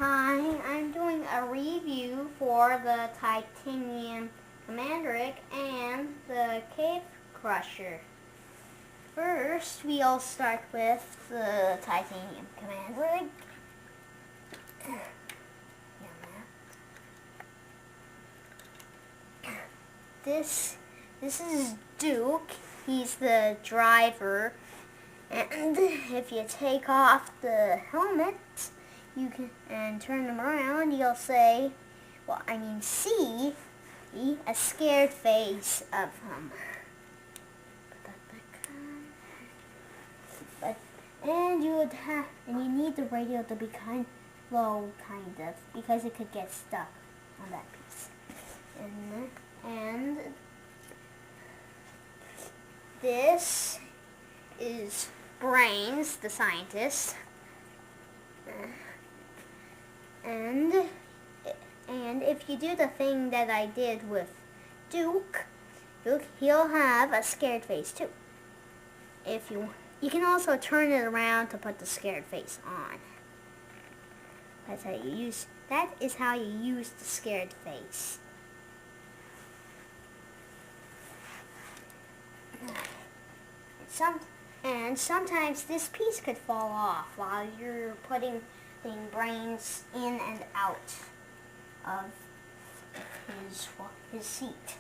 Hi, I'm doing a review for the titanium command rig and the cave crusher. First, we'll start with the titanium command rig. This is Duke. He's the driver. And if you take off the helmet, you can and turn them around, you'll see a scared face of him. And you need the radio to be low, because it could get stuck on that piece. And this is Brains, the scientist. And if you do the thing that I did with Duke, he'll have a scared face too. You can also turn it around to put the scared face on. That is how you use the scared face. And sometimes this piece could fall off while you're putting Brains in and out of his seat.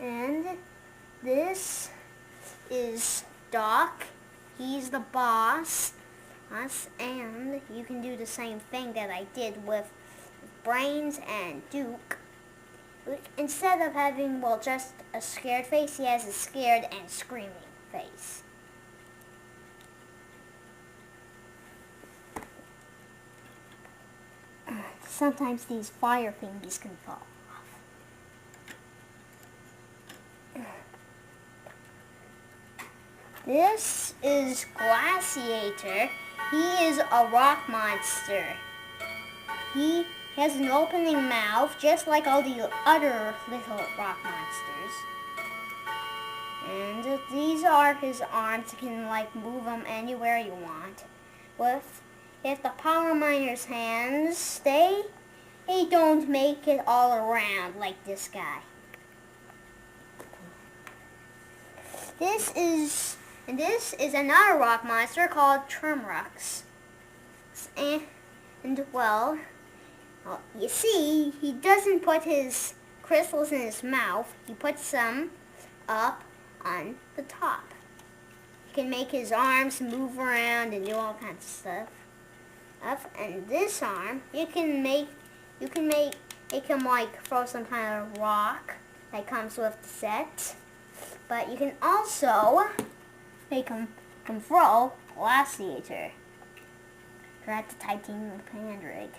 And this is Doc. He's the boss. And you can do the same thing that I did with Brains and Duke. Instead of having, just a scared face, he has a scared and screaming face. Sometimes these fire thingies can fall off. This is Glaciator. He is a rock monster. He has an opening mouth, just like all the other little rock monsters. And these are his arms. You can move them anywhere you want. If the power miner's hands, they don't make it all around like this guy. This is another rock monster called Tremrux. Well, you see, he doesn't put his crystals in his mouth. He puts some up on the top. He can make his arms move around and do all kinds of stuff. And this arm, you can make him throw some kind of rock that comes with the set. But you can also make him throw Glaciator. You're at the titanium command rig.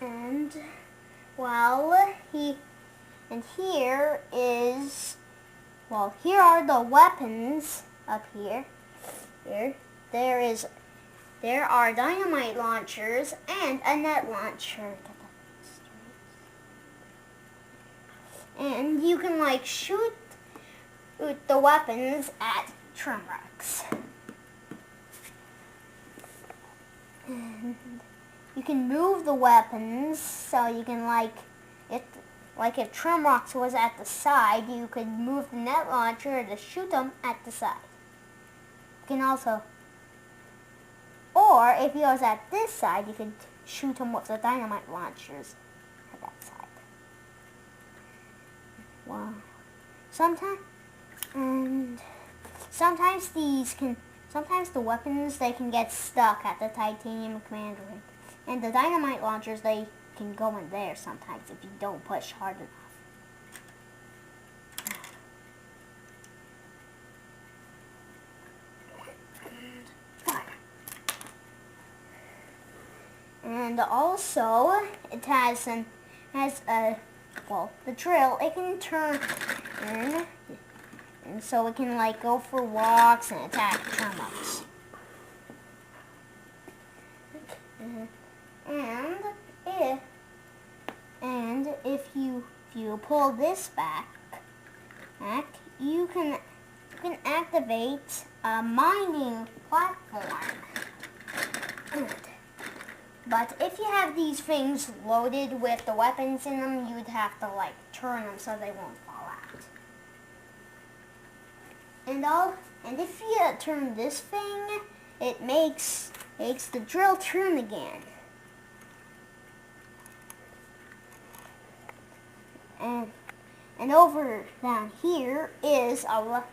And here are the weapons up here. There are dynamite launchers and a net launcher. And you can shoot the weapons at Tremrux. And you can move the weapons, so you can if Tremrux was at the side, you could move the net launcher to shoot them at the side. You can also, or if he was at this side, you could shoot him with the dynamite launchers at that side. Wow. Sometimes the weapons, they can get stuck at the titanium command rig. And the dynamite launchers, they can go in there sometimes if you don't push hard enough. And also, it has the drill. It can turn, and so it can go for walks and attack termites. And if you pull this back, you can activate a mining platform. But if you have these things loaded with the weapons in them, you'd have to like turn them so they won't fall out. And if you turn this thing, it makes the drill turn again. And over down here is a lab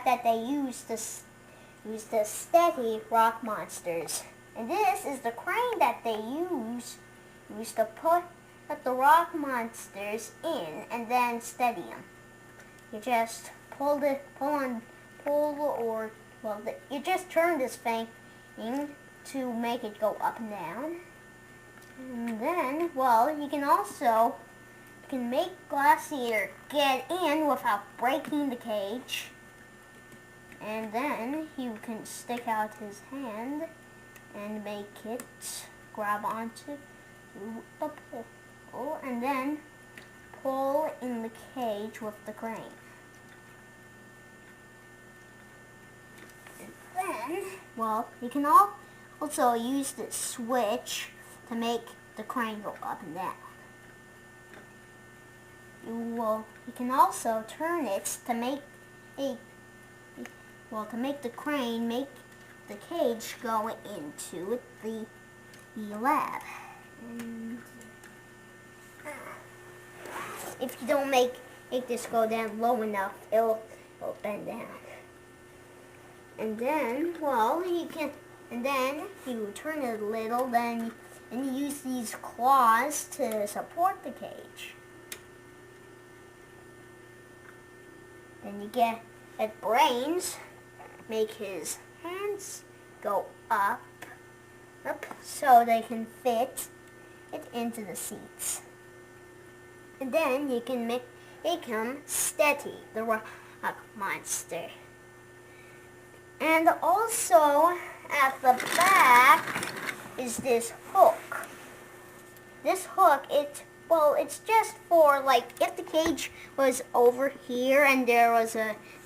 that they use to steady rock monsters. And this is the crane that they use to put the rock monsters in and then steady them. You just you just turn this thing to make it go up and down. And then, you can make Glacier get in without breaking the cage. And then you can stick out his hand and make it grab onto the pole and then pull in the cage with the crane. And then, you can also use this switch to make the crane go up and down. You can also turn it to make the crane make the cage go into the lab. And if you don't make this go down low enough, it'll bend down. And then, you turn it a little, and you use these claws to support the cage. Then you get brains, make his hands go up so they can fit it into the seats. And then you can make him steady, the rock monster. And also at the back is this hook. This hook, it's just for if the cage was over here and there was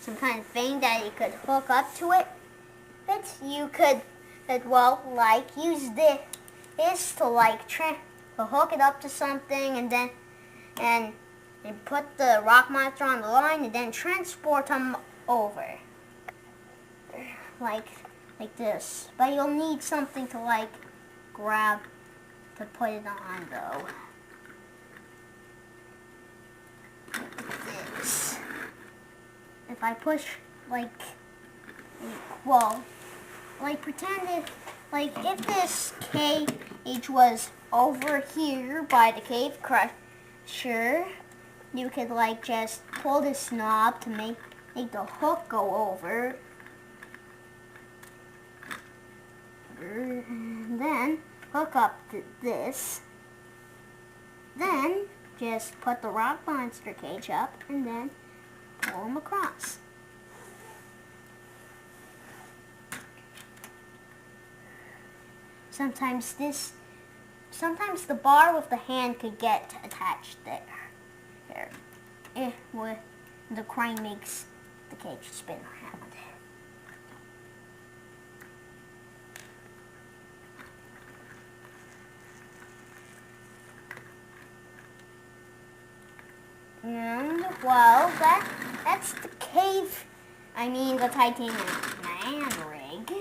some kind of thing that you could hook up to it. You could use this to hook it up to something and then and put the rock monster on the line and then transport them over like this. But you'll need something to grab to put it on though. Like this. If I push pretend if this cage was over here by the cave crusher, you could just pull this knob to make the hook go over. And then hook up this. Then just put the rock monster cage up and then pull him across. Sometimes the bar with the hand could get attached there. Where the crane makes the cage spin around. And that's the the titanium man rig.